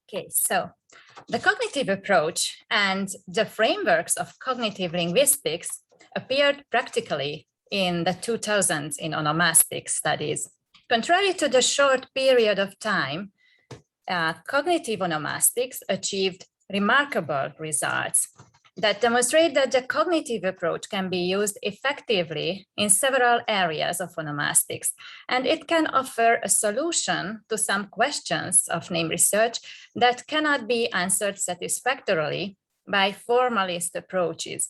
Okay, so the cognitive approach and the frameworks of cognitive linguistics appeared practically in the 2000s in onomastic studies. Contrary to the short period of time, cognitive onomastics achieved remarkable results that demonstrate that the cognitive approach can be used effectively in several areas of onomastics, and it can offer a solution to some questions of name research that cannot be answered satisfactorily by formalist approaches.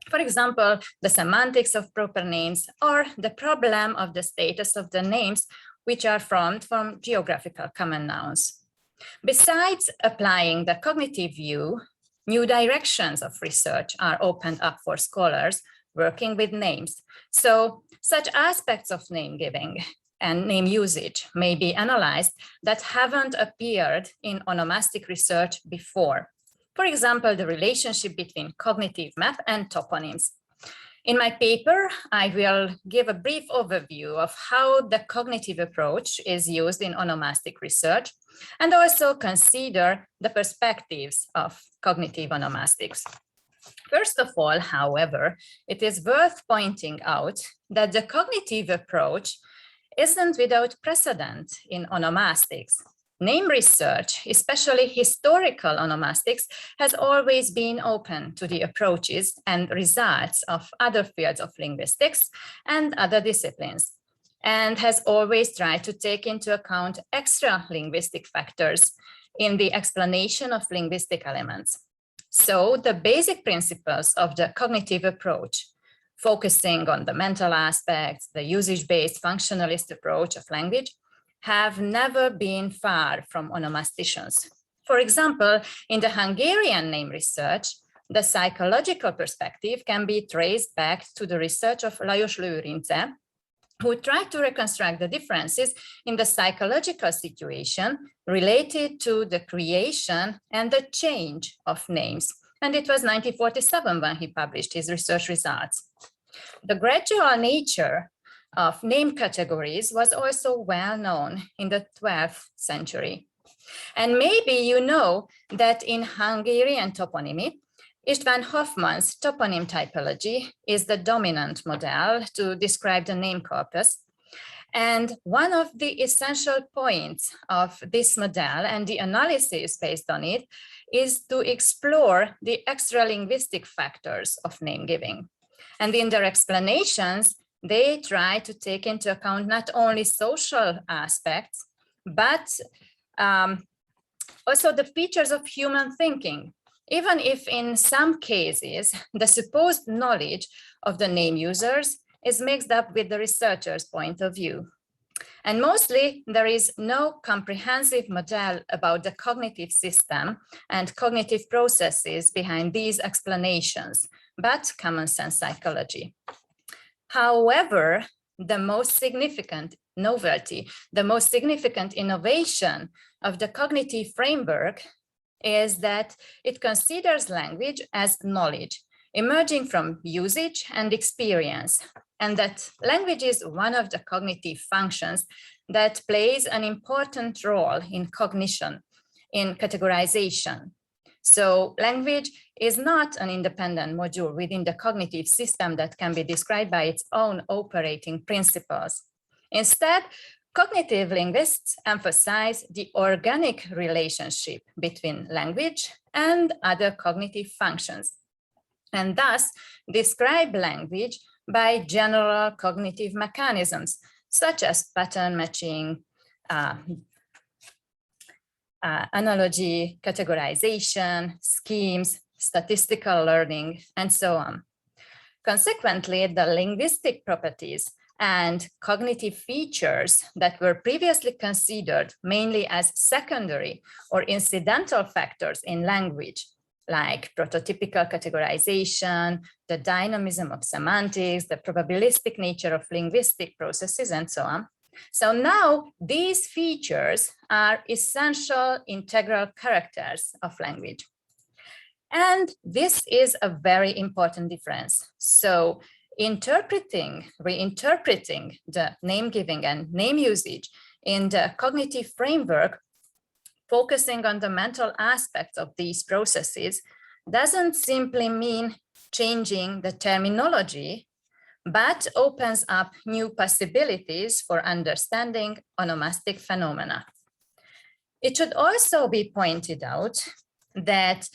For example, the semantics of proper names or the problem of the status of the names which are formed from geographical common nouns. Besides applying the cognitive view, new directions of research are opened up for scholars working with names. So such aspects of name giving and name usage may be analyzed that haven't appeared in onomastic research before. For example, the relationship between cognitive map and toponyms. In my paper, I will give a brief overview of how the cognitive approach is used in onomastic research, and also consider the perspectives of cognitive onomastics. First of all, however, it is worth pointing out that the cognitive approach isn't without precedent in onomastics. Name research, especially historical onomastics, has always been open to the approaches and results of other fields of linguistics and other disciplines, and has always tried to take into account extra linguistic factors in the explanation of linguistic elements. So the basic principles of the cognitive approach, focusing on the mental aspects, the usage-based functionalist approach of language, have never been far from onomasticians. For example, in the Hungarian name research, the psychological perspective can be traced back to the research of Lajos Lőrince, who tried to reconstruct the differences in the psychological situation related to the creation and the change of names. And it was 1947 when he published his research results. The gradual nature of name categories was also well known in the 12th century. And maybe you know that in Hungarian toponymy, István Hoffmann's toponym typology is the dominant model to describe the name corpus. And one of the essential points of this model and the analysis based on it is to explore the extra-linguistic factors of name giving. And in their explanations, they try to take into account not only social aspects, but also the features of human thinking, even if in some cases, the supposed knowledge of the name users is mixed up with the researcher's point of view. And mostly, there is no comprehensive model about the cognitive system and cognitive processes behind these explanations, but common sense psychology. However, the most significant novelty, the most significant innovation of the cognitive framework is that it considers language as knowledge emerging from usage and experience, and that language is one of the cognitive functions that plays an important role in cognition, in categorization. So language is not an independent module within the cognitive system that can be described by its own operating principles. Instead, cognitive linguists emphasize the organic relationship between language and other cognitive functions, and thus describe language by general cognitive mechanisms, such as pattern matching, analogy, categorization, schemes, statistical learning, and so on. Consequently, the linguistic properties and cognitive features that were previously considered mainly as secondary or incidental factors in language, like prototypical categorization, the dynamism of semantics, the probabilistic nature of linguistic processes, and so on. So now these features are essential integral characters of language. And this is a very important difference. So reinterpreting the name giving and name usage in the cognitive framework focusing on the mental aspects of these processes doesn't simply mean changing the terminology, but opens up new possibilities for understanding onomastic phenomena. It should also be pointed out that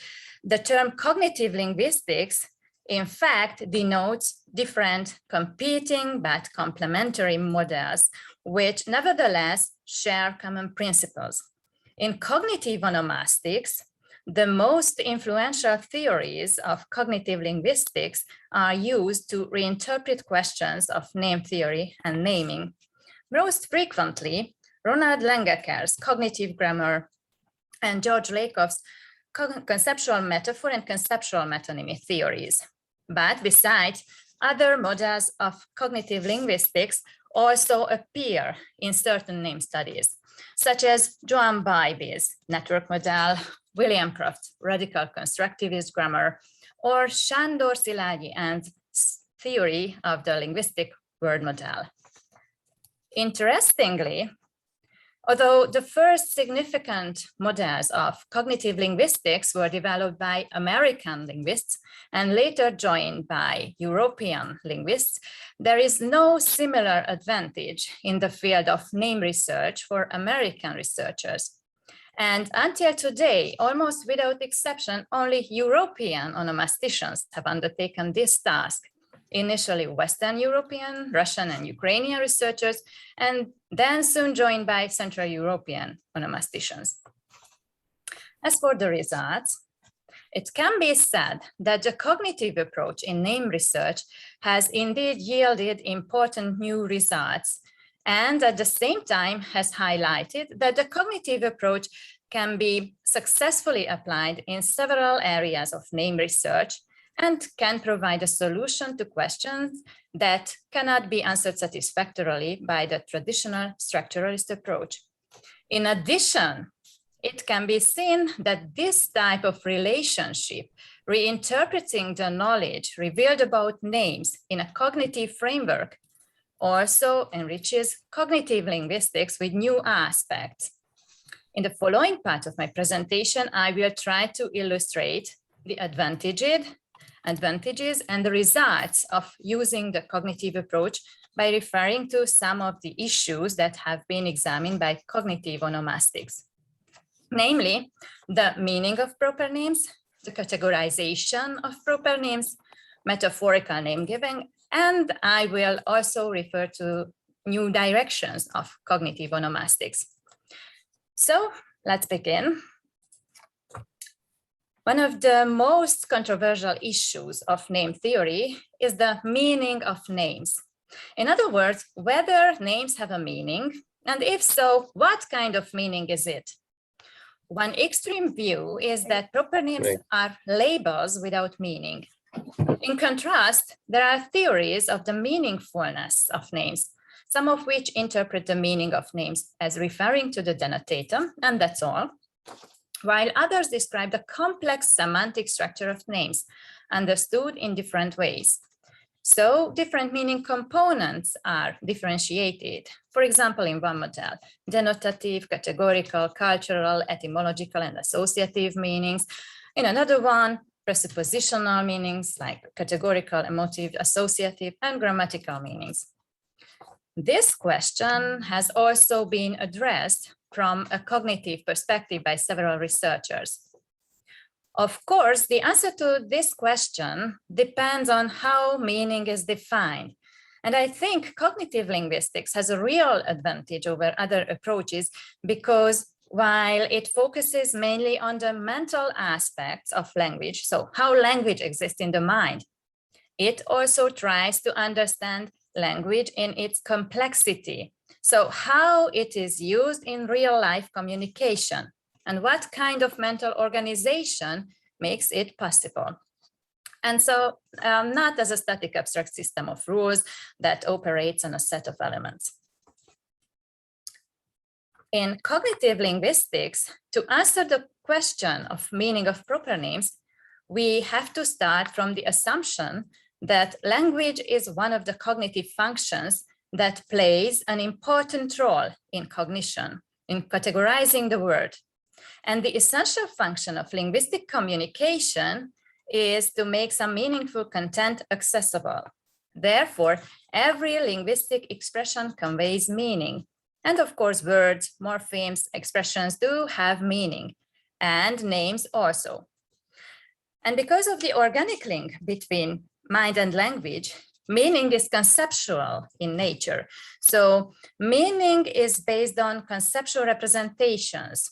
the term cognitive linguistics in fact denotes different competing but complementary models, which nevertheless share common principles. In cognitive onomastics, the most influential theories of cognitive linguistics are used to reinterpret questions of name theory and naming. Most frequently, Ronald Langeker's cognitive grammar and George Lakoff's conceptual metaphor and conceptual metonymy theories. But besides, other models of cognitive linguistics also appear in certain name studies, such as Joan Bybee's network model, William Croft's radical constructivist grammar, or Sándor Szilágyi and theory of the linguistic word model. Interestingly, although the first significant models of cognitive linguistics were developed by American linguists and later joined by European linguists, there is no similar advantage in the field of name research for American researchers. And until today, almost without exception, only European onomasticians have undertaken this task. Initially Western European, Russian, and Ukrainian researchers, and then soon joined by Central European onomasticians. As for the results, it can be said that the cognitive approach in name research has indeed yielded important new results, and at the same time has highlighted that the cognitive approach can be successfully applied in several areas of name research and can provide a solution to questions that cannot be answered satisfactorily by the traditional structuralist approach. In addition, it can be seen that this type of relationship, reinterpreting the knowledge revealed about names in a cognitive framework, also enriches cognitive linguistics with new aspects. In the following part of my presentation, I will try to illustrate the advantages and the results of using the cognitive approach by referring to some of the issues that have been examined by cognitive onomastics, namely the meaning of proper names, the categorization of proper names, metaphorical name giving, and I will also refer to new directions of cognitive onomastics. So let's begin. One of the most controversial issues of name theory is the meaning of names. In other words, whether names have a meaning, and if so, what kind of meaning is it? One extreme view is that proper names are labels without meaning. In contrast, there are theories of the meaningfulness of names, some of which interpret the meaning of names as referring to the denotatum, and that's all, while others describe the complex semantic structure of names, understood in different ways. So different meaning components are differentiated. For example, in one model, denotative, categorical, cultural, etymological, and associative meanings. In another one, presuppositional meanings like categorical, emotive, associative, and grammatical meanings. This question has also been addressed from a cognitive perspective by several researchers. Of course, the answer to this question depends on how meaning is defined. And I think cognitive linguistics has a real advantage over other approaches because while it focuses mainly on the mental aspects of language, so how language exists in the mind, it also tries to understand language in its complexity. So how it is used in real life communication and what kind of mental organization makes it possible. And so not as a static abstract system of rules that operates on a set of elements. In cognitive linguistics, to answer the question of meaning of proper names, we have to start from the assumption that language is one of the cognitive functions that plays an important role in cognition, in categorizing the word. And the essential function of linguistic communication is to make some meaningful content accessible. Therefore, every linguistic expression conveys meaning. And of course, words, morphemes, expressions do have meaning, and names also. And because of the organic link between mind and language, meaning is conceptual in nature. So meaning is based on conceptual representations.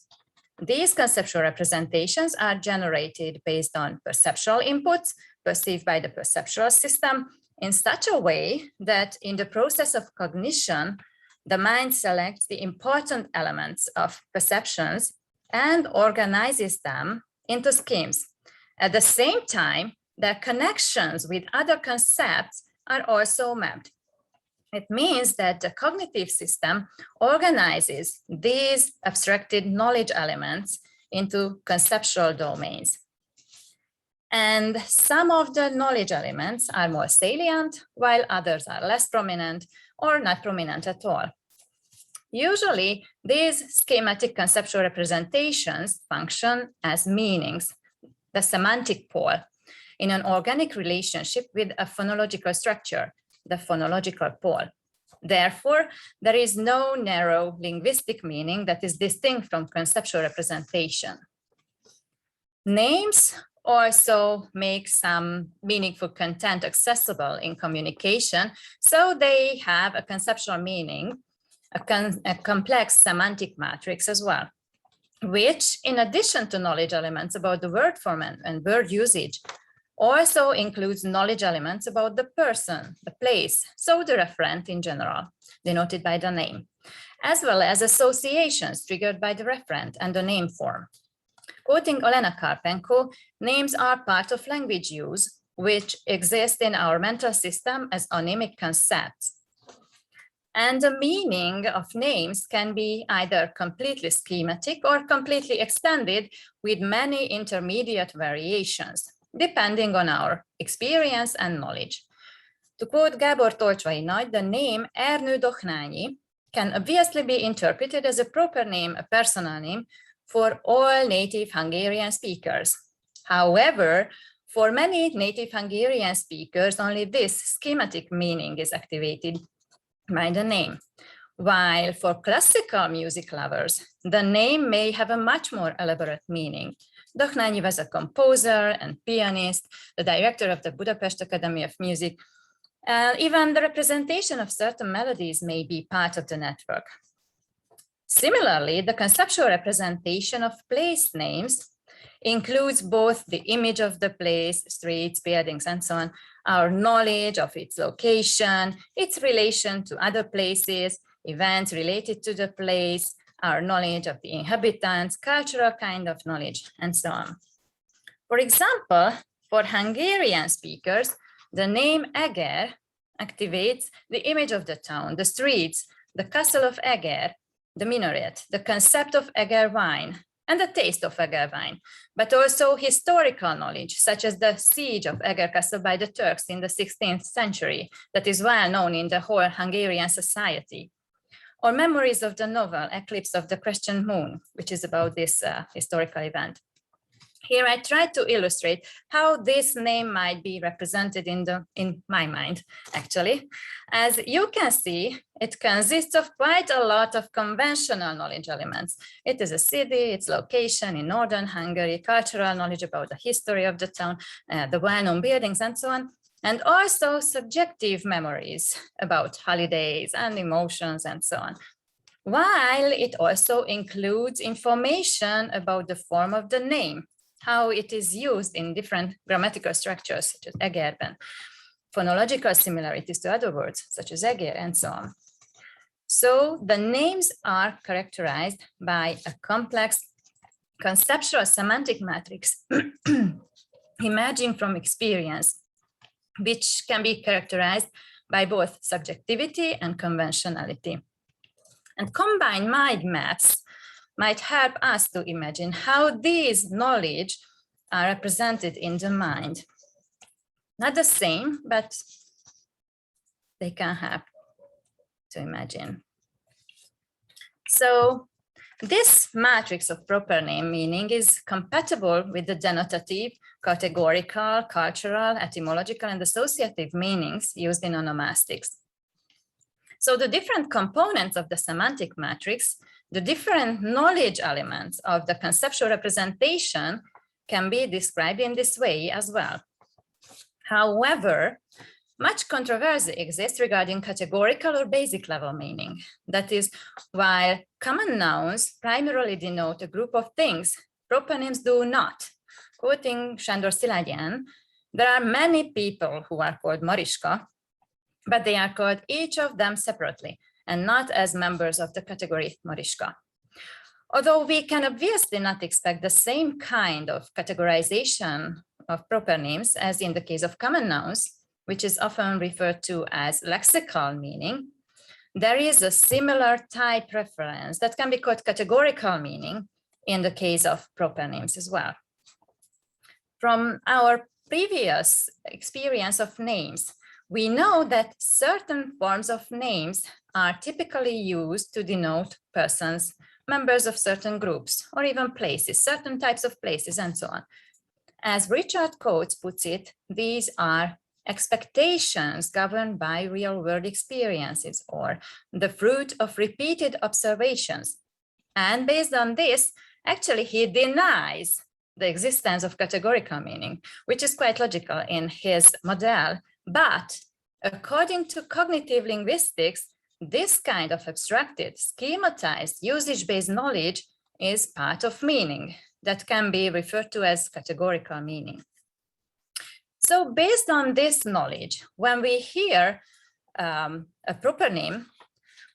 These conceptual representations are generated based on perceptual inputs perceived by the perceptual system in such a way that in the process of cognition, the mind selects the important elements of perceptions and organizes them into schemes. At the same time, their connections with other concepts are also mapped. It means that the cognitive system organizes these abstracted knowledge elements into conceptual domains. And some of the knowledge elements are more salient, while others are less prominent or not prominent at all. Usually, these schematic conceptual representations function as meanings, the semantic pole, in an organic relationship with a phonological structure, the phonological pole. Therefore, there is no narrow linguistic meaning that is distinct from conceptual representation. Names also make some meaningful content accessible in communication, so they have a conceptual meaning, a complex semantic matrix as well, which, in addition to knowledge elements about the word form and word usage, also includes knowledge elements about the person, the place, so the referent in general, denoted by the name, as well as associations triggered by the referent and the name form. Quoting Olena Karpenko, names are part of language use, which exist in our mental system as onymic concepts. And the meaning of names can be either completely schematic or completely extended with many intermediate variations, depending on our experience and knowledge. To quote Gábor Tolcsai Nagy, the name Ernő Doknányi can obviously be interpreted as a proper name, a personal name, for all native Hungarian speakers. However, for many native Hungarian speakers, only this schematic meaning is activated by the name. While for classical music lovers, the name may have a much more elaborate meaning. Doknányi was a composer and pianist, the director of the Budapest Academy of Music. Even the representation of certain melodies may be part of the network. Similarly, the conceptual representation of place names includes both the image of the place, streets, buildings, and so on, our knowledge of its location, its relation to other places, events related to the place, our knowledge of the inhabitants, cultural kind of knowledge, and so on. For example, for Hungarian speakers, the name Eger activates the image of the town, the streets, the castle of Eger, the minaret, the concept of Eger wine, and the taste of Eger wine, but also historical knowledge, such as the siege of Eger Castle by the Turks in the 16th century, that is well known in the whole Hungarian society, or memories of the novel Eclipse of the Crescent Moon, which is about this historical event. Here I tried to illustrate how this name might be represented in my mind, actually. As you can see, it consists of quite a lot of conventional knowledge elements. It is a city, its location in northern Hungary, cultural knowledge about the history of the town, the well-known buildings, and so on, and also subjective memories about holidays and emotions and so on. While it also includes information about the form of the name, how it is used in different grammatical structures, such as Egerben, phonological similarities to other words, such as Eger, and so on. So the names are characterized by a complex conceptual semantic matrix emerging from experience, which can be characterized by both subjectivity and conventionality. And combined mind maps might help us to imagine how these knowledge are represented in the mind. Not the same, but they can help to imagine. So This matrix of proper name meaning is compatible with the denotative, categorical, cultural, etymological, and associative meanings used in onomastics. So the different components of the semantic matrix, the different knowledge elements of the conceptual representation can be described in this way as well. However, much controversy exists regarding categorical or basic level meaning. That is, while common nouns primarily denote a group of things, toponyms do not. Quoting Sándor Szilágyi, there are many people who are called Mariska, but they are called each of them separately and not as members of the category Mariska. Although we can obviously not expect the same kind of categorization of proper names as in the case of common nouns, which is often referred to as lexical meaning, there is a similar type reference that can be called categorical meaning in the case of proper names as well. From our previous experience of names, we know that certain forms of names are typically used to denote persons, members of certain groups, or even places, certain types of places, and so on. As Richard Coates puts it, these are expectations governed by real-world experiences or the fruit of repeated observations. And based on this, actually, he denies the existence of categorical meaning, which is quite logical in his model. But according to cognitive linguistics, this kind of abstracted, schematized, usage-based knowledge is part of meaning that can be referred to as categorical meaning. So based on this knowledge, when we hear a proper name,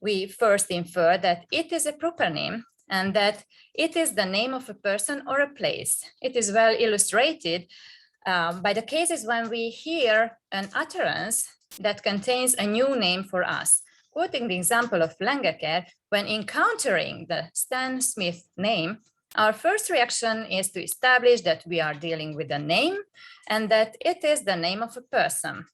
we first infer that it is a proper name and that it is the name of a person or a place. It is well illustrated by the cases when we hear an utterance that contains a new name for us. Quoting the example of Langecker, when encountering the Stan Smith name, our first reaction is to establish that we are dealing with a name and that it is the name of a person.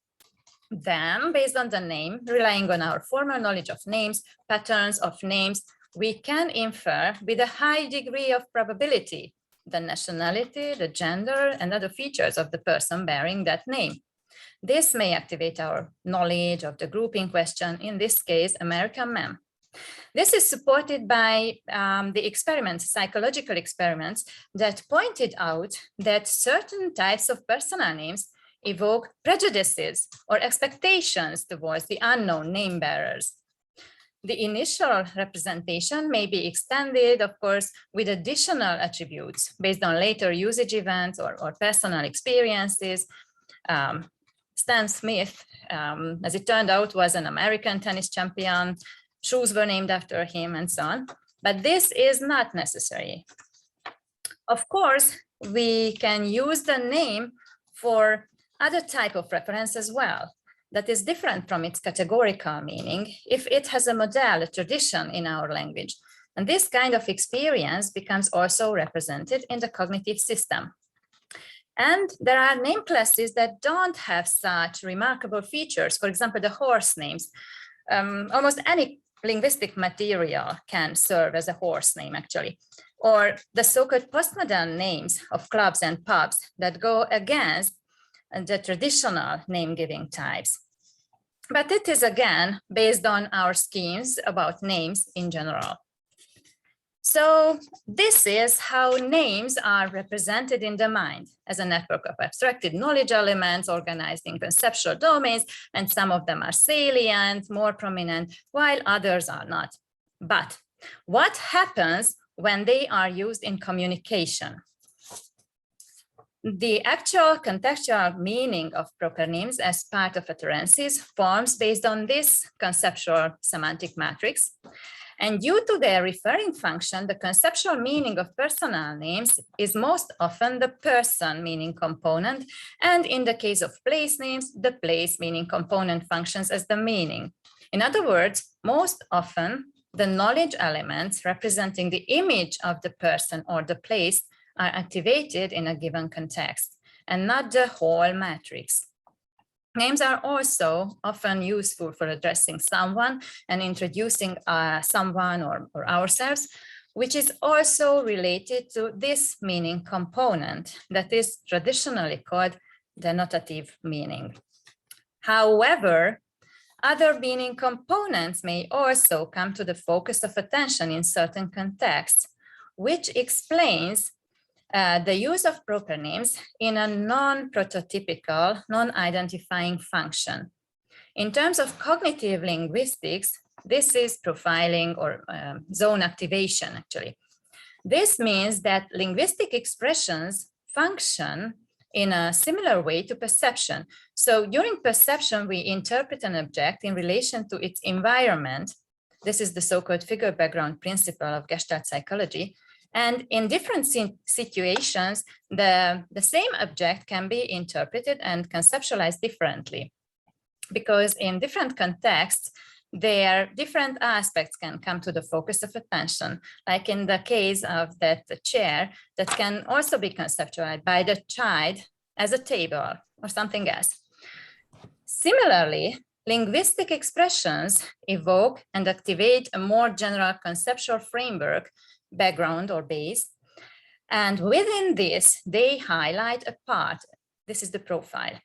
Then, based on the name, relying on our former knowledge of names, patterns of names, we can infer with a high degree of probability the nationality, the gender, and other features of the person bearing that name. This may activate our knowledge of the group in question, in this case, American men. This is supported by the experiments, psychological experiments, that pointed out that certain types of personal names evoke prejudices or expectations towards the unknown name bearers. The initial representation may be extended, of course, with additional attributes based on later usage events or personal experiences. Stan Smith, as it turned out, was an American tennis champion. Shoes were named after him and so on, but this is not necessary. Of course, we can use the name for other type of reference as well that is different from its categorical meaning if it has a model, a tradition in our language. And this kind of experience becomes also represented in the cognitive system. And there are name classes that don't have such remarkable features. For example, the horse names. Almost any linguistic material can serve as a horse name, actually, or the so-called postmodern names of clubs and pubs that go against the traditional name-giving types. But it is, again, based on our schemes about names in general. So this is how names are represented in the mind as a network of abstracted knowledge elements organized in conceptual domains, and some of them are salient, more prominent, while others are not. But what happens when they are used in communication? The actual contextual meaning of proper names as part of utterances forms based on this conceptual semantic matrix. And due to their referring function, the conceptual meaning of personal names is most often the person meaning component, and in the case of place names, the place meaning component functions as the meaning. In other words, most often, the knowledge elements representing the image of the person or the place are activated in a given context, and not the whole matrix. Names are also often useful for addressing someone and introducing someone or ourselves, which is also related to this meaning component that is traditionally called denotative meaning. However, other meaning components may also come to the focus of attention in certain contexts, which explains the use of proper names in a non-prototypical, non-identifying function. In terms of cognitive linguistics, this is profiling or zone activation, actually. This means that linguistic expressions function in a similar way to perception. So during perception, we interpret an object in relation to its environment. This is the so-called figure background principle of Gestalt psychology. And in different situations, the same object can be interpreted and conceptualized differently, because in different contexts, their different aspects can come to the focus of attention, like in the case of that chair that can also be conceptualized by the child as a table or something else. Similarly, linguistic expressions evoke and activate a more general conceptual framework, background or base, and within this, they highlight a part. This is the profile.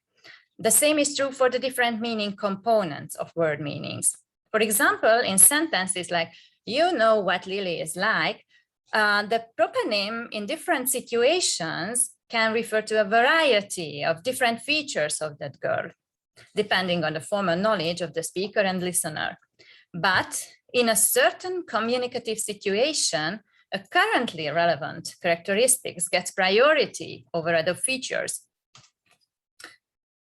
The same is true for the different meaning components of word meanings. For example, in sentences like, you know what Lily is like, the pronoun in different situations can refer to a variety of different features of that girl, depending on the formal knowledge of the speaker and listener. But in a certain communicative situation, a currently relevant characteristics gets priority over other features.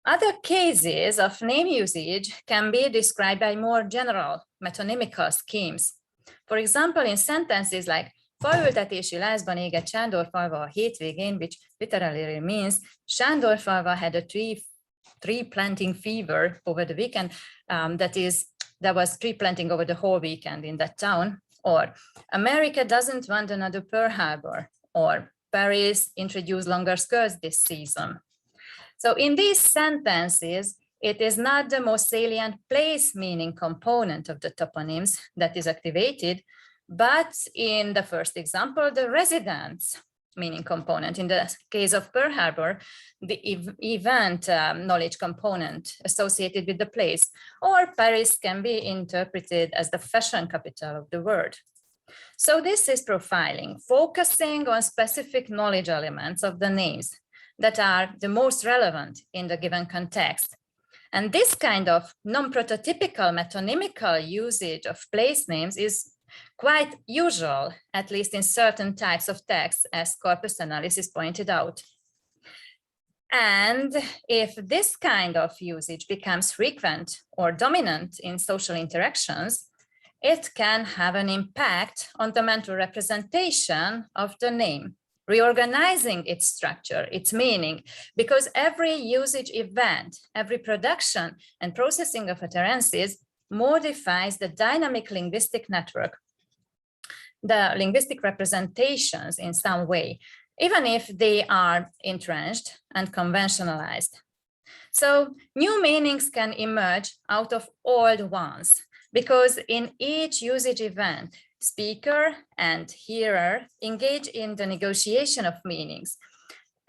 Other cases of name usage can be described by more general metonymical schemes. For example, in sentences like faültetési lázban égett Sándorfalva a hétvégén, which literally means Sándorfalva had a tree planting fever over the weekend. There was tree planting over the whole weekend in that town. Or America doesn't want another Pearl Harbor. Or Paris introduced longer skirts this season. So in these sentences, it is not the most salient place meaning component of the toponyms that is activated, but in the first example, the residence meaning component. In the case of Pearl Harbor, the event knowledge component associated with the place, or Paris can be interpreted as the fashion capital of the world. So this is profiling, focusing on specific knowledge elements of the names that are the most relevant in the given context. And this kind of non-prototypical metonymical usage of place names is quite usual, at least in certain types of texts, as corpus analysis pointed out. And if this kind of usage becomes frequent or dominant in social interactions, it can have an impact on the mental representation of the name, reorganizing its structure, its meaning, because every usage event, every production and processing of utterances modifies the dynamic linguistic network, the linguistic representations in some way, even if they are entrenched and conventionalized. So new meanings can emerge out of old ones, because in each usage event, speaker and hearer engage in the negotiation of meanings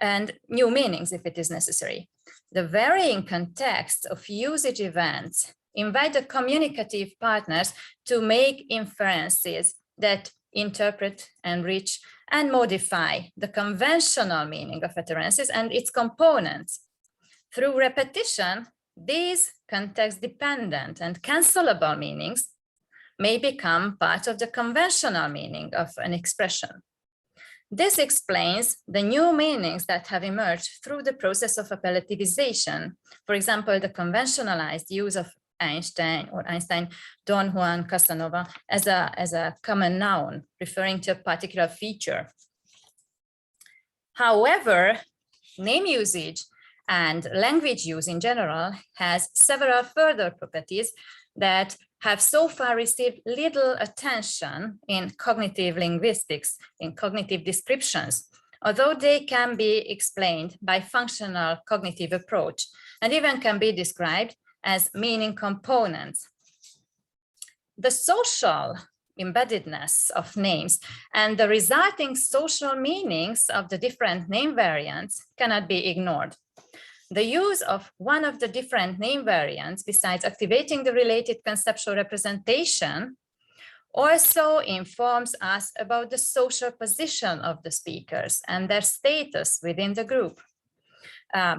and new meanings if it is necessary. The varying context of usage events invite the communicative partners to make inferences that interpret, enrich, and modify the conventional meaning of utterances and its components. Through repetition, these context-dependent and cancelable meanings may become part of the conventional meaning of an expression. This explains the new meanings that have emerged through the process of appellativization. For example, the conventionalized use of Einstein, Don Juan, Casanova as a common noun referring to a particular feature. However, name usage and language use in general has several further properties that have so far received little attention in cognitive linguistics, in cognitive descriptions, although they can be explained by functional cognitive approach and even can be described as meaning components. The social embeddedness of names, and the resulting social meanings of the different name variants cannot be ignored. The use of one of the different name variants, besides activating the related conceptual representation, also informs us about the social position of the speakers and their status within the group.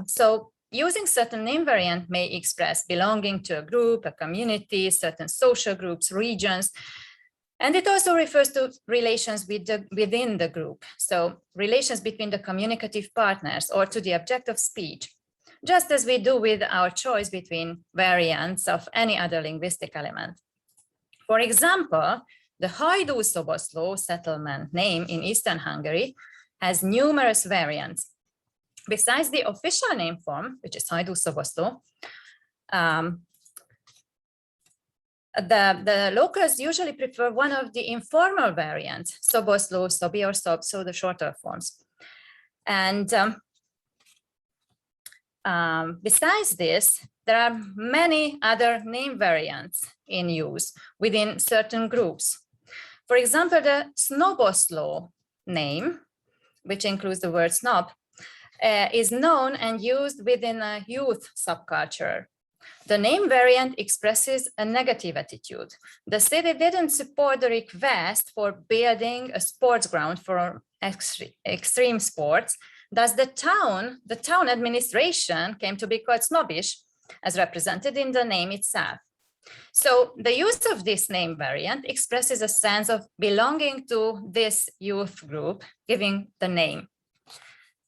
So using certain name variant may express belonging to a group, a community, certain social groups, regions, and it also refers to relations within the group. So relations between the communicative partners or to the object of speech, just as we do with our choice between variants of any other linguistic element. For example, the Hajdú-Szoboszló settlement name in Eastern Hungary has numerous variants. Besides the official name form, which is Hajdú-Szoboszló, the locals usually prefer one of the informal variants, Szoboszló, Szobi, or Szob, so the shorter forms. And besides this, there are many other name variants in use within certain groups. For example, the Snoboszló name, which includes the word snob, is known and used within a youth subculture. The name variant expresses a negative attitude. The city didn't support the request for building a sports ground for extreme sports. Thus, the town administration came to be quite snobbish, as represented in the name itself. So the use of this name variant expresses a sense of belonging to this youth group, giving the name.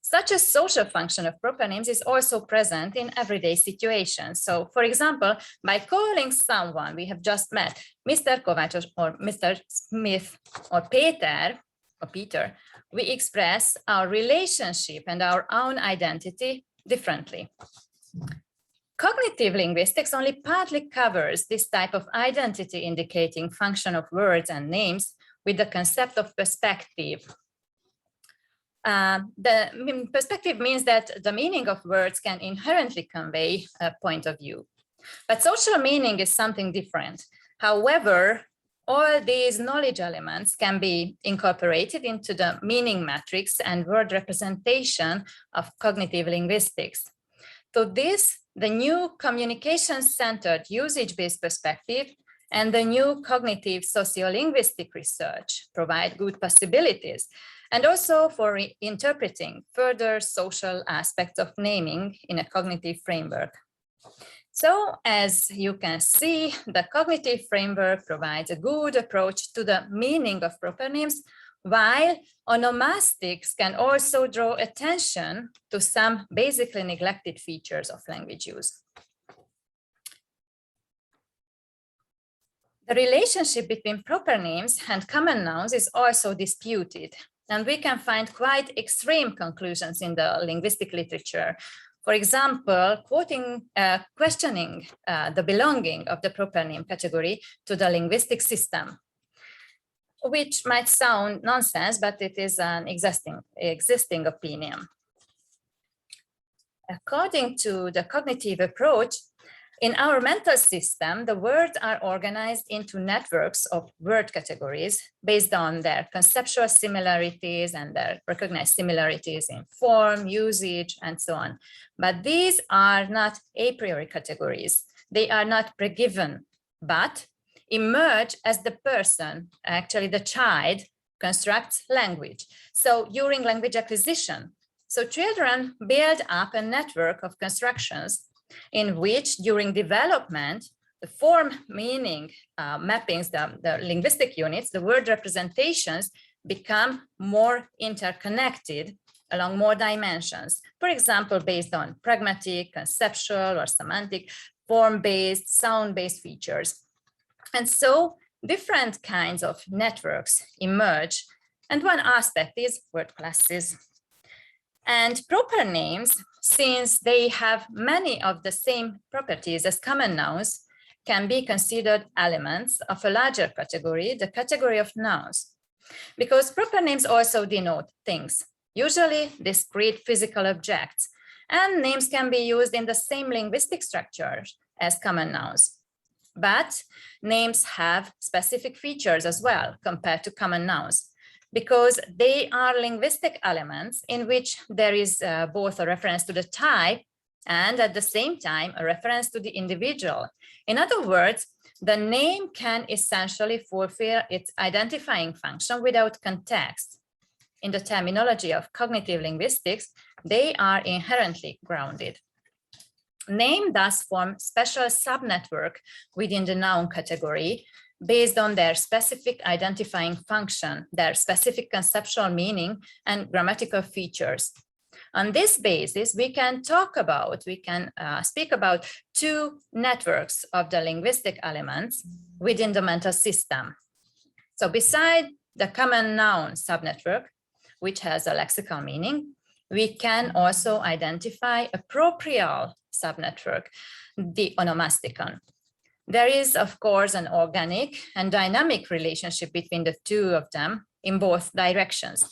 Such a social function of proper names is also present in everyday situations. So, for example, by calling someone we have just met, Mr. Kovács or Mr. Smith or Peter, we express our relationship and our own identity differently. Cognitive linguistics only partly covers this type of identity indicating function of words and names with the concept of perspective. The perspective means that the meaning of words can inherently convey a point of view. But social meaning is something different. However, all these knowledge elements can be incorporated into the meaning matrix and word representation of cognitive linguistics. To this, the new communication-centered usage-based perspective and the new cognitive sociolinguistic research provide good possibilities, and also for interpreting further social aspects of naming in a cognitive framework. So, as you can see, the cognitive framework provides a good approach to the meaning of proper names, while onomastics can also draw attention to some basically neglected features of language use. The relationship between proper names and common nouns is also disputed, and we can find quite extreme conclusions in the linguistic literature. For example, questioning the belonging of the proper name category to the linguistic system, which might sound nonsense, but it is an existing opinion. According to the cognitive approach, in our mental system, the words are organized into networks of word categories based on their conceptual similarities and their recognized similarities in form, usage, and so on. But these are not a priori categories. They are not pre-given, but emerge as the person, actually the child, constructs language. So during language acquisition, so children build up a network of constructions in which during development, the form meaning mappings, the linguistic units, the word representations become more interconnected along more dimensions. For example, based on pragmatic, conceptual, or semantic, form-based, sound-based features. And so different kinds of networks emerge. And one aspect is word classes. And proper names, since they have many of the same properties as common nouns, can be considered elements of a larger category, the category of nouns. Because proper names also denote things, usually discrete physical objects, and names can be used in the same linguistic structure as common nouns. But names have specific features as well compared to common nouns, because they are linguistic elements in which there is both a reference to the type and at the same time a reference to the individual. In other words, the name can essentially fulfill its identifying function without context. In the terminology of cognitive linguistics, they are inherently grounded. Name thus form special subnetwork within the noun category based on their specific identifying function, their specific conceptual meaning and grammatical features. On this basis, we can speak about two networks of the linguistic elements within the mental system. So beside the common noun subnetwork, which has a lexical meaning, we can also identify a proprial subnetwork, the Onomasticon. There is, of course, an organic and dynamic relationship between the two of them in both directions.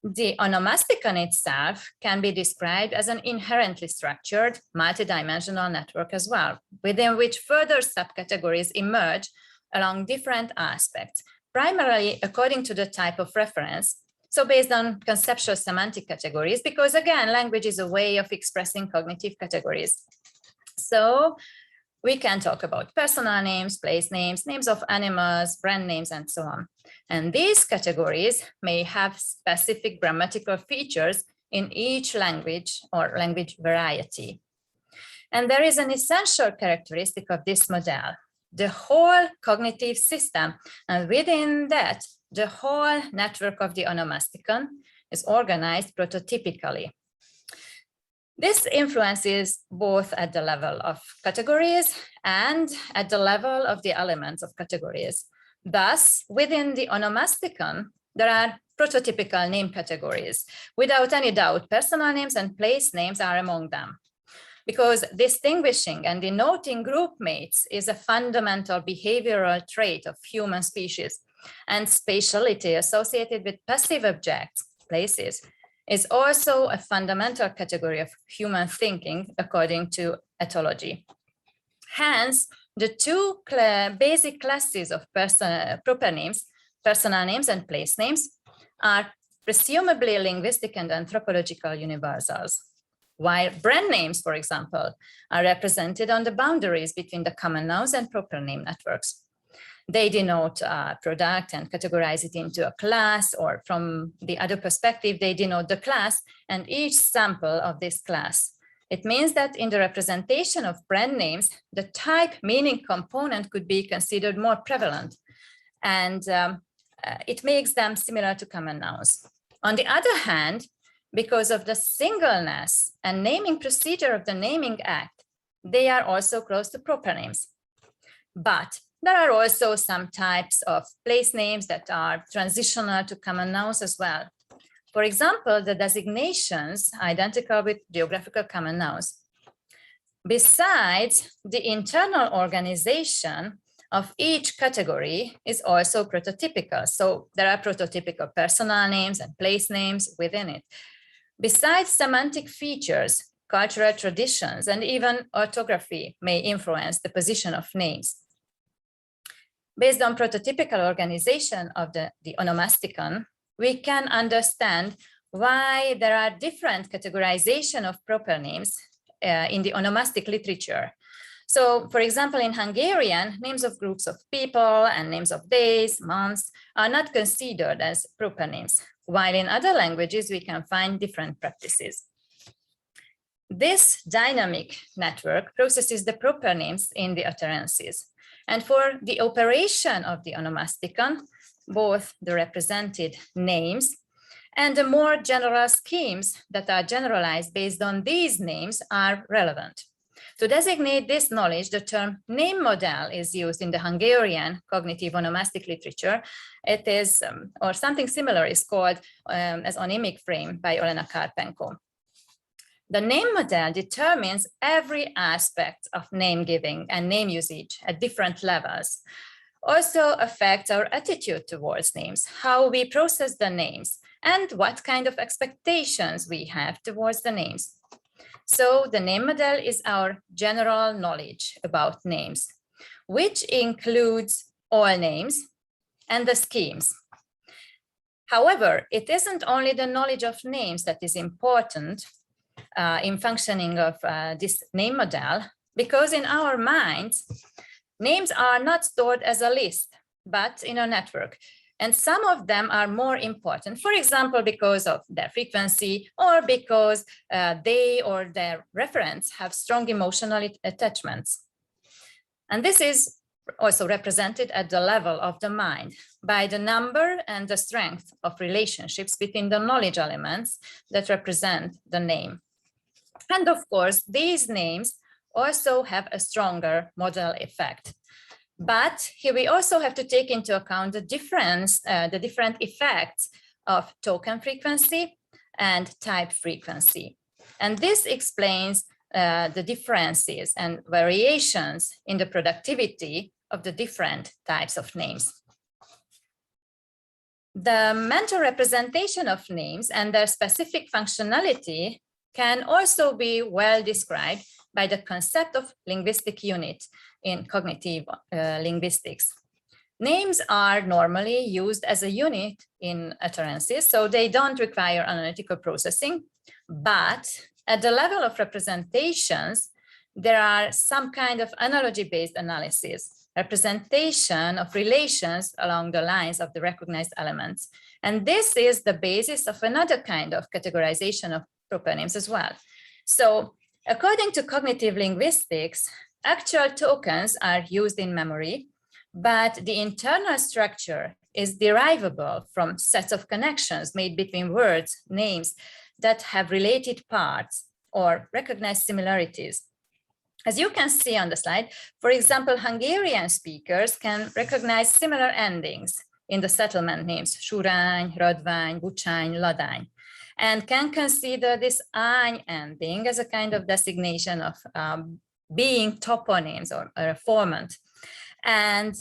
The Onomasticon itself can be described as an inherently structured, multidimensional network as well, within which further subcategories emerge along different aspects, primarily according to the type of reference. So based on conceptual semantic categories, because again, language is a way of expressing cognitive categories. So we can talk about personal names, place names, names of animals, brand names, and so on. And these categories may have specific grammatical features in each language or language variety. And there is an essential characteristic of this model, the whole cognitive system, and within that, the whole network of the Onomasticon is organized prototypically. This influences both at the level of categories and at the level of the elements of categories. Thus, within the Onomasticon, there are prototypical name categories. Without any doubt, personal names and place names are among them, because distinguishing and denoting group mates is a fundamental behavioral trait of human species. And spatiality associated with passive objects, places, is also a fundamental category of human thinking according to etology. Hence, the two basic classes of proper names, personal names and place names, are presumably linguistic and anthropological universals, while brand names, for example, are represented on the boundaries between the common nouns and proper name networks. They denote a product and categorize it into a class, or from the other perspective, they denote the class and each sample of this class. It means that in the representation of brand names, the type meaning component could be considered more prevalent, and it makes them similar to common nouns. On the other hand, because of the singleness and naming procedure of the naming act, they are also close to proper names. But there are also some types of place names that are transitional to common nouns as well. For example, the designations identical with geographical common nouns. Besides, the internal organization of each category is also prototypical. So there are prototypical personal names and place names within it. Besides semantic features, cultural traditions, and even orthography may influence the position of names. Based on prototypical organization of the Onomasticon, we can understand why there are different categorization of proper names in the onomastic literature. So, for example, in Hungarian, names of groups of people and names of days, months are not considered as proper names, while in other languages we can find different practices. This dynamic network processes the proper names in the utterances. And for the operation of the Onomasticon, both the represented names and the more general schemes that are generalized based on these names are relevant. To designate this knowledge, the term name model is used in the Hungarian cognitive onomastic literature. It is, or something similar is called as onymic frame by Olena Karpenko. The name model determines every aspect of name giving and name usage at different levels. Also affects our attitude towards names, how we process the names, and what kind of expectations we have towards the names. So the name model is our general knowledge about names. which includes all names and the schemes. However, it isn't only the knowledge of names that is important in functioning of this name model, because in our minds, names are not stored as a list, but in a network. And some of them are more important, for example, because of their frequency or because they or their referents have strong emotional attachments. And this is also represented at the level of the mind by the number and the strength of relationships between the knowledge elements that represent the name. And of course, these names also have a stronger modal effect. But here we also have to take into account the different effects of token frequency and type frequency. And this explains the differences and variations in the productivity of the different types of names. The mental representation of names and their specific functionality can also be well described by the concept of linguistic unit in cognitive linguistics. Names are normally used as a unit in utterances, so they don't require analytical processing, but at the level of representations, there are some kind of analogy-based analysis, representation of relations along the lines of the recognized elements. And this is the basis of another kind of categorization of toponyms as well. So according to cognitive linguistics, actual tokens are used in memory, but the internal structure is derivable from sets of connections made between words, names that have related parts or recognized similarities. As you can see on the slide, for example, Hungarian speakers can recognize similar endings in the settlement names, Surány, Radvány, Bucsány, Ladány, and can consider this ány ending as a kind of designation of being toponyms or a formant. And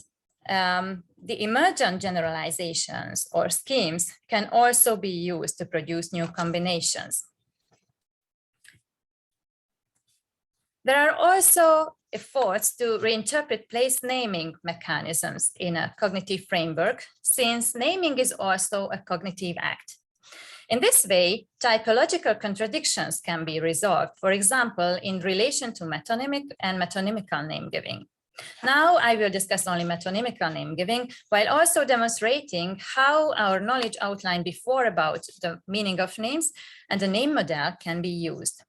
the emergent generalizations or schemes can also be used to produce new combinations. There are also efforts to reinterpret place naming mechanisms in a cognitive framework, since naming is also a cognitive act. In this way, typological contradictions can be resolved, for example, in relation to metonymic and metonymical name giving. Now I will discuss only metonymical name giving, while also demonstrating how our knowledge outlined before about the meaning of names and the name model can be used.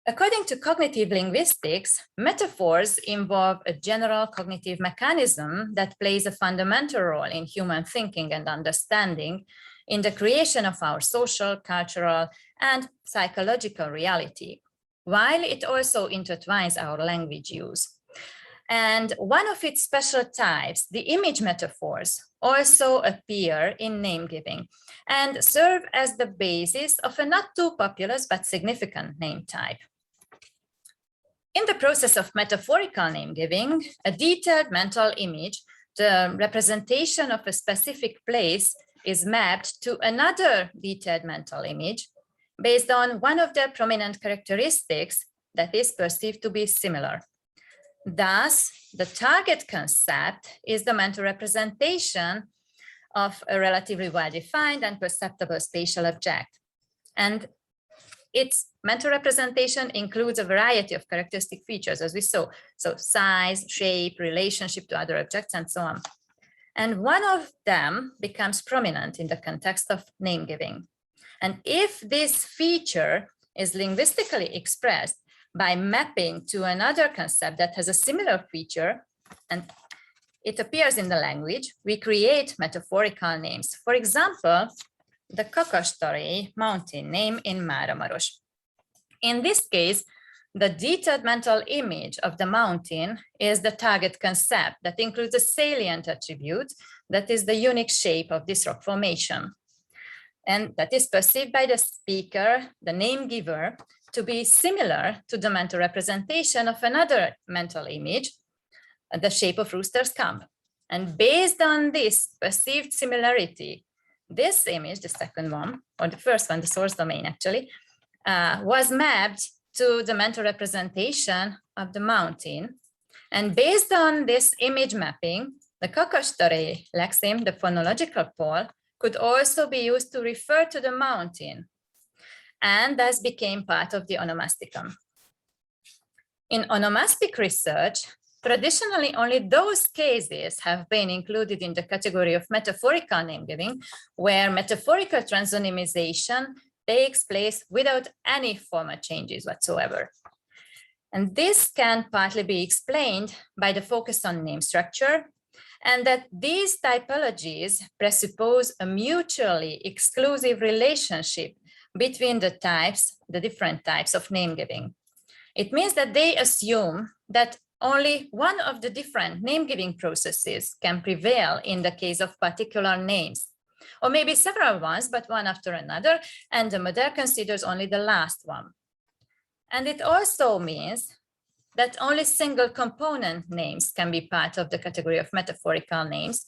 According to cognitive linguistics, metaphors involve a general cognitive mechanism that plays a fundamental role in human thinking and understanding in the creation of our social, cultural, and psychological reality, while it also intertwines our language use. And one of its special types, the image metaphors, also appear in name giving and serve as the basis of a not too populous but significant name type. In the process of metaphorical name giving, a detailed mental image, the representation of a specific place, is mapped to another detailed mental image based on one of their prominent characteristics that is perceived to be similar. Thus, the target concept is the mental representation of a relatively well-defined and perceptible spatial object. And its mental representation includes a variety of characteristic features, as we saw. So size, shape, relationship to other objects, and so on. And one of them becomes prominent in the context of name giving. And if this feature is linguistically expressed by mapping to another concept that has a similar feature, and it appears in the language, we create metaphorical names. For example, the Kakastarei mountain name in Máramaros. In this case, the detailed mental image of the mountain is the target concept that includes a salient attribute that is the unique shape of this rock formation. And that is perceived by the speaker, the name giver, to be similar to the mental representation of another mental image, the shape of Rooster's Camp. And based on this perceived similarity, this image, the second one, or the first one, the source domain actually, was mapped to the mental representation of the mountain. And based on this image mapping, the Kakastari lexeme, the phonological pole, could also be used to refer to the mountain, and thus became part of the Onomasticon. In onomastic research, traditionally only those cases have been included in the category of metaphorical name-giving, where metaphorical transonymization takes place without any formal changes whatsoever. And this can partly be explained by the focus on name structure, and that these typologies presuppose a mutually exclusive relationship between the types, the different types of name-giving. It means that they assume that only one of the different name-giving processes can prevail in the case of particular names, or maybe several ones, but one after another, and the model considers only the last one. And it also means that only single component names can be part of the category of metaphorical names,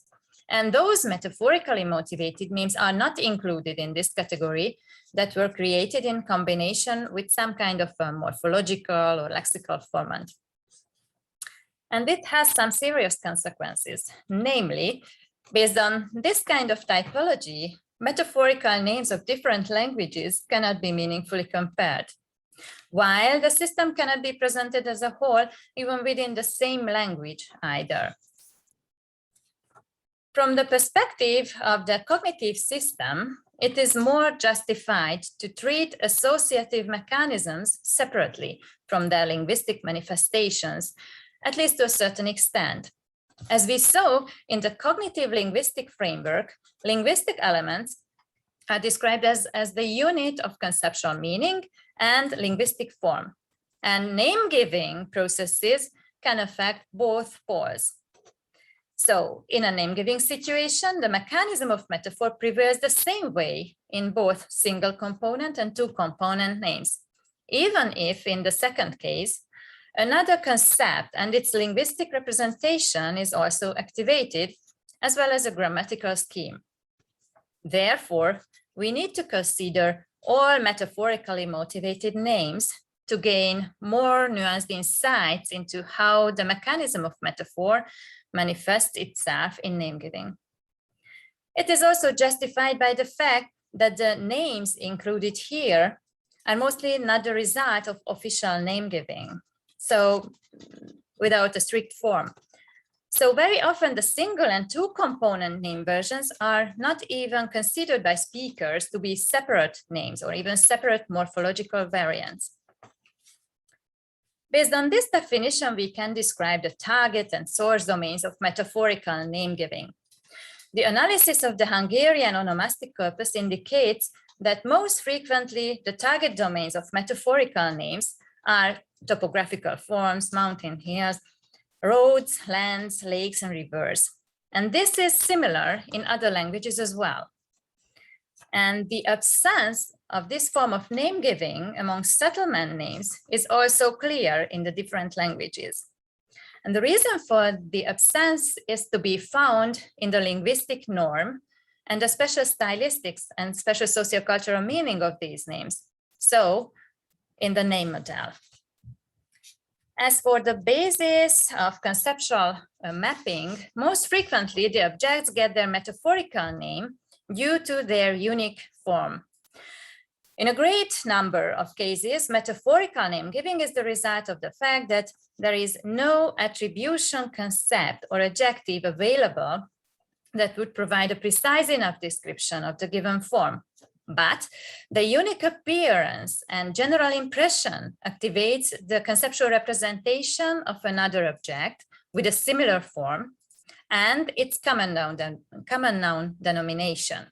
and those metaphorically motivated names are not included in this category that were created in combination with some kind of a morphological or lexical format. And it has some serious consequences, namely, based on this kind of typology, metaphorical names of different languages cannot be meaningfully compared, while the system cannot be presented as a whole, even within the same language either. From the perspective of the cognitive system, it is more justified to treat associative mechanisms separately from their linguistic manifestations, at least to a certain extent. As we saw in the cognitive linguistic framework, linguistic elements are described as the unit of conceptual meaning and linguistic form, and name-giving processes can affect both poles. So in a name-giving situation, the mechanism of metaphor prevails the same way in both single component and two component names, even if in the second case, another concept and its linguistic representation is also activated, as well as a grammatical scheme. Therefore, we need to consider all metaphorically motivated names to gain more nuanced insights into how the mechanism of metaphor manifests itself in name-giving. It is also justified by the fact that the names included here are mostly not the result of official name-giving, so without a strict form. So very often the single and two component name versions are not even considered by speakers to be separate names or even separate morphological variants. Based on this definition, we can describe the target and source domains of metaphorical name-giving. The analysis of the Hungarian onomastic corpus indicates that most frequently the target domains of metaphorical names are topographical forms, mountain hills, roads, lands, lakes, and rivers. And this is similar in other languages as well. And the absence of this form of name-giving among settlement names is also clear in the different languages. And the reason for the absence is to be found in the linguistic norm and the special stylistics and special sociocultural meaning of these names, so in the name model. As for the basis of conceptual mapping, most frequently the objects get their metaphorical name due to their unique form. In a great number of cases, metaphorical name-giving is the result of the fact that there is no attribution concept or adjective available that would provide a precise enough description of the given form. But the unique appearance and general impression activates the conceptual representation of another object with a similar form and its common noun denomination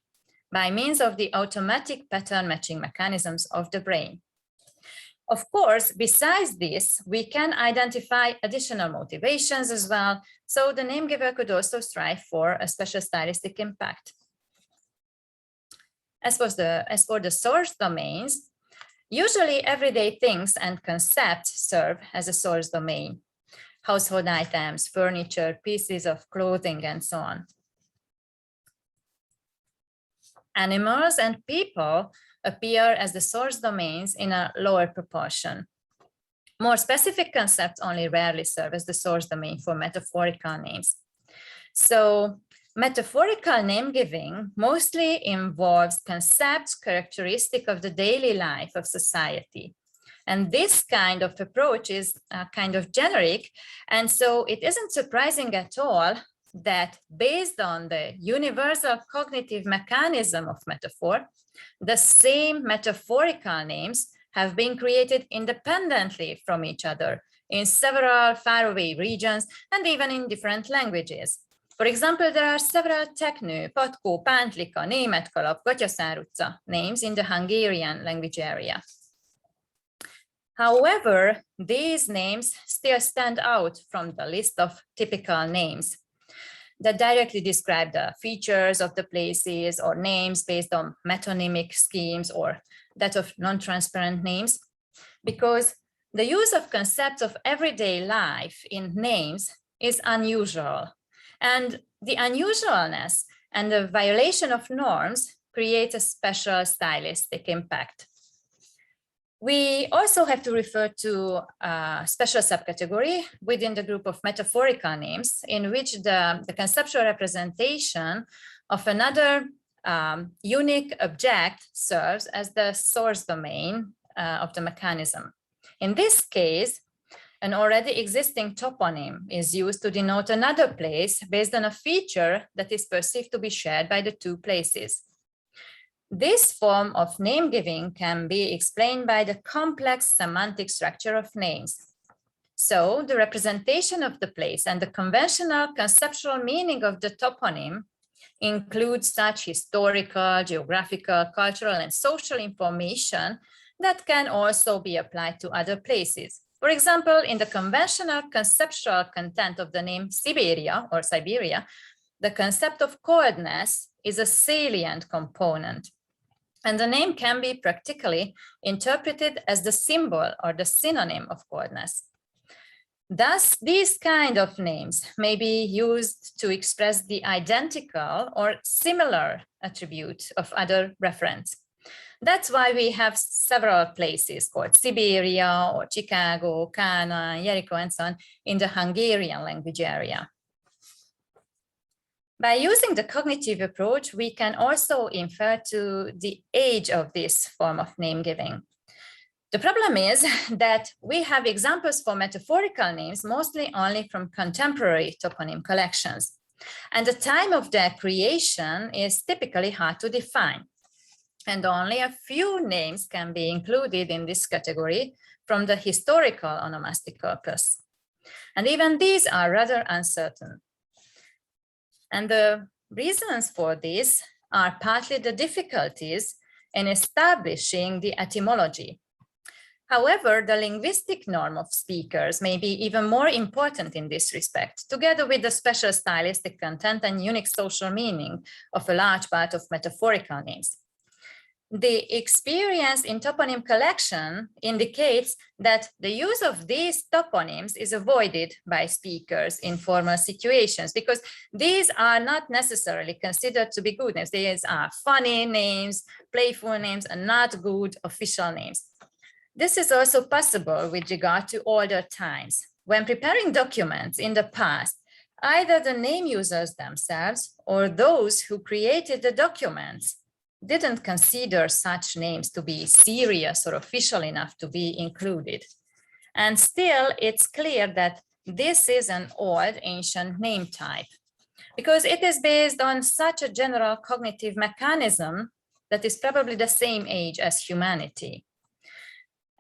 by means of the automatic pattern matching mechanisms of the brain. Of course, besides this, we can identify additional motivations as well, so the name giver could also strive for a special stylistic impact. As for the source domains, usually everyday things and concepts serve as a source domain. Household items, furniture, pieces of clothing, and so on. Animals and people appear as the source domains in a lower proportion. More specific concepts only rarely serve as the source domain for metaphorical names. So metaphorical name giving mostly involves concepts characteristic of the daily life of society. And this kind of approach is kind of generic. And so it isn't surprising at all that based on the universal cognitive mechanism of metaphor, the same metaphorical names have been created independently from each other in several faraway regions and even in different languages. For example, there are several teknő, patkó, pántlika, német kalap, gatyaszár utca names in the Hungarian language area. However, these names still stand out from the list of typical names that directly describe the features of the places, or names based on metonymic schemes, or that of non-transparent names, because the use of concepts of everyday life in names is unusual. And the unusualness and the violation of norms create a special stylistic impact. We also have to refer to a special subcategory within the group of metaphorical names, in which the conceptual representation of another unique object serves as the source domain of the mechanism. In this case, an already existing toponym is used to denote another place based on a feature that is perceived to be shared by the two places. This form of name giving can be explained by the complex semantic structure of names. So the representation of the place and the conventional conceptual meaning of the toponym includes such historical, geographical, cultural, and social information that can also be applied to other places. For example, in the conventional conceptual content of the name Siberia or Siberia, the concept of coldness is a salient component. And the name can be practically interpreted as the symbol or the synonym of coldness. Thus, these kind of names may be used to express the identical or similar attribute of other referents. That's why we have several places called Siberia or Chicago, Kana, Jericho, and so on in the Hungarian language area. By using the cognitive approach, we can also infer to the age of this form of name giving. The problem is that we have examples for metaphorical names mostly only from contemporary toponym collections, and the time of their creation is typically hard to define. And only a few names can be included in this category from the historical onomastic corpus. And even these are rather uncertain. And the reasons for this are partly the difficulties in establishing the etymology. However, the linguistic norm of speakers may be even more important in this respect, together with the special stylistic content and unique social meaning of a large part of metaphorical names. The experience in toponym collection indicates that the use of these toponyms is avoided by speakers in formal situations, because these are not necessarily considered to be good names. These are funny names, playful names, and not good official names. This is also possible with regard to older times. When preparing documents in the past, either the name users themselves or those who created the documents didn't consider such names to be serious or official enough to be included. And still, it's clear that this is an old ancient name type, because it is based on such a general cognitive mechanism that is probably the same age as humanity.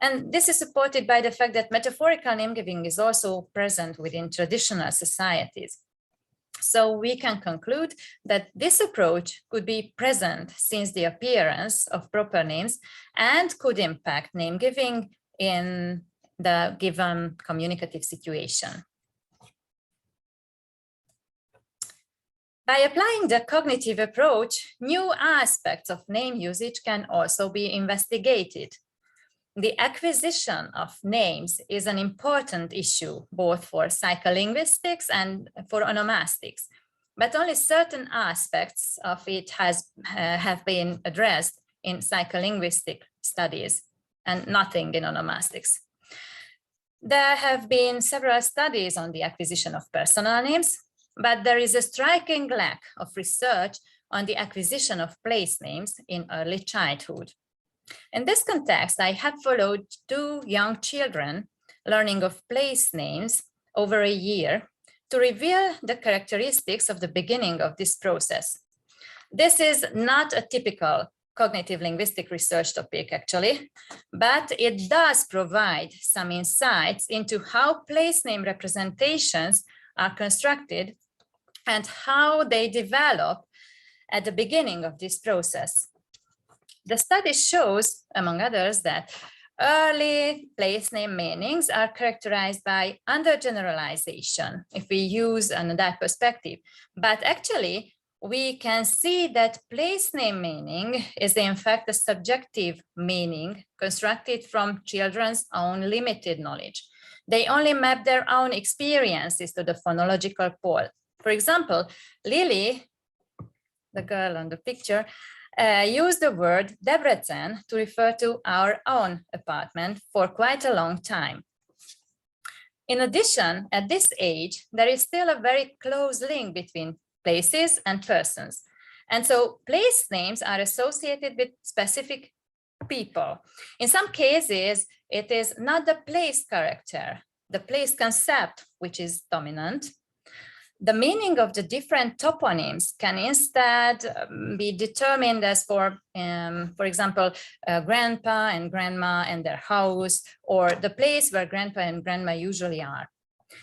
And this is supported by the fact that metaphorical name giving is also present within traditional societies. So we can conclude that this approach could be present since the appearance of proper names and could impact name giving in the given communicative situation. By applying the cognitive approach, new aspects of name usage can also be investigated. The acquisition of names is an important issue, both for psycholinguistics and for onomastics, but only certain aspects of it have been addressed in psycholinguistic studies and nothing in onomastics. There have been several studies on the acquisition of personal names, but there is a striking lack of research on the acquisition of place names in early childhood. In this context, I have followed 2 young children learning of place names over a year to reveal the characteristics of the beginning of this process. This is not a typical cognitive linguistic research topic, actually, but it does provide some insights into how place name representations are constructed and how they develop at the beginning of this process. The study shows, among others, that early place name meanings are characterized by undergeneralization, if we use that perspective, but actually, we can see that place name meaning is in fact a subjective meaning constructed from children's own limited knowledge. They only map their own experiences to the phonological pole. For example, Lily, the girl on the picture, used the word Debrecen to refer to our own apartment for quite a long time. In addition, at this age, there is still a very close link between places and persons. And so place names are associated with specific people. In some cases, it is not the place character, the place concept, which is dominant. The meaning of the different toponyms can instead be determined as for example, grandpa and grandma and their house, or the place where grandpa and grandma usually are.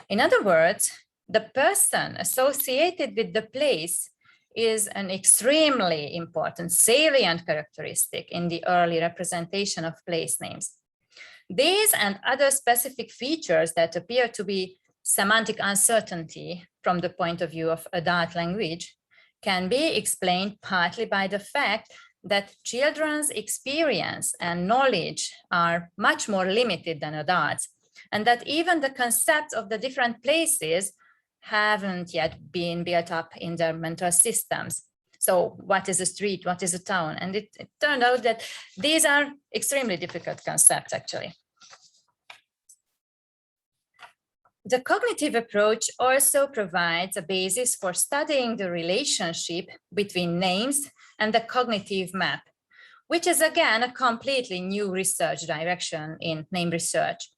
In other words, the person associated with the place is an extremely important salient characteristic in the early representation of place names. These and other specific features that appear to be semantic uncertainty from the point of view of adult language can be explained partly by the fact that children's experience and knowledge are much more limited than adults, and that even the concepts of the different places haven't yet been built up in their mental systems. So what is a street, what is a town? And it turned out that these are extremely difficult concepts, actually. The cognitive approach also provides a basis for studying the relationship between names and the cognitive map, which is again a completely new research direction in name research.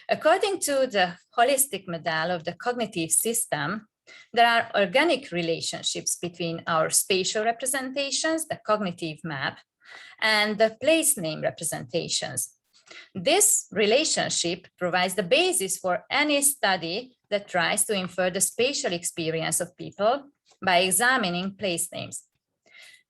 According to the holistic model of the cognitive system, there are organic relationships between our spatial representations, the cognitive map, and the place name representations. This relationship provides the basis for any study that tries to infer the spatial experience of people by examining place names.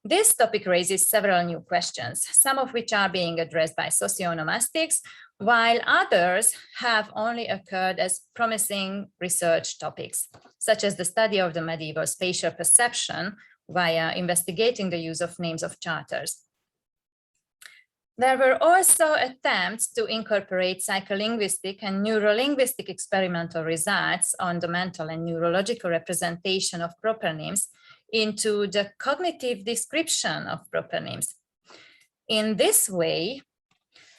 This topic raises several new questions, some of which are being addressed by socio-onomastics, while others have only occurred as promising research topics, such as the study of the medieval spatial perception via investigating the use of names of charters. There were also attempts to incorporate psycholinguistic and neurolinguistic experimental results on the mental and neurological representation of proper names into the cognitive description of proper names. In this way,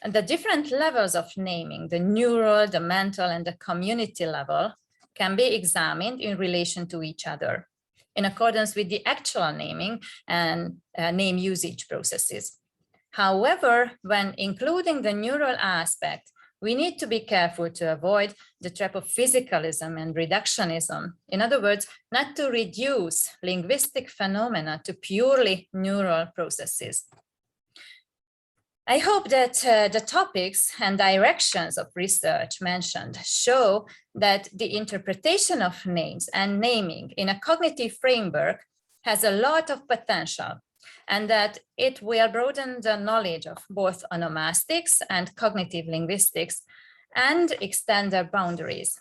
the different levels of naming, the neural, the mental, and the community level, can be examined in relation to each other, in accordance with the actual naming and name usage processes. However, when including the neural aspect, we need to be careful to avoid the trap of physicalism and reductionism. In other words, not to reduce linguistic phenomena to purely neural processes. I hope that the topics and directions of research mentioned show that the interpretation of names and naming in a cognitive framework has a lot of potential, and that it will broaden the knowledge of both onomastics and cognitive linguistics and extend their boundaries.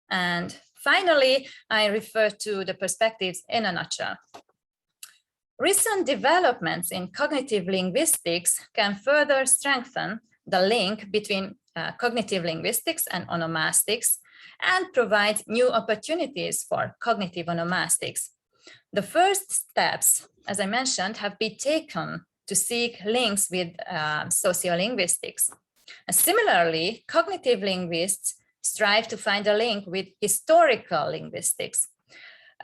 And finally, I refer to the perspectives in a nutshell. Recent developments in cognitive linguistics can further strengthen the link between cognitive linguistics and onomastics and provide new opportunities for cognitive onomastics. The first steps, as I mentioned, have been taken to seek links with sociolinguistics. Similarly, cognitive linguists strive to find a link with historical linguistics.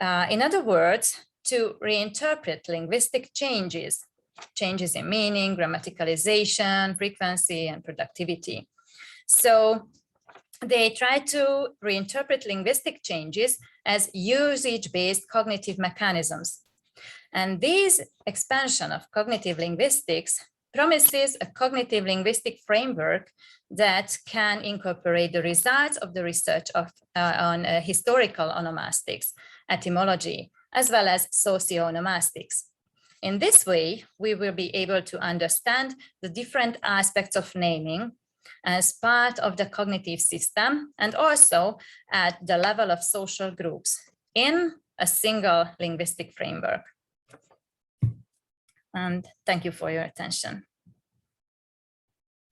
In other words, to reinterpret linguistic changes in meaning, grammaticalization, frequency, and productivity. So they try to reinterpret linguistic changes as usage-based cognitive mechanisms. And this expansion of cognitive linguistics promises a cognitive linguistic framework that can incorporate the results of the research on historical onomastics, etymology, as well as socio-onomastics. In this way, we will be able to understand the different aspects of naming as part of the cognitive system and also at the level of social groups in a single linguistic framework. And thank you for your attention.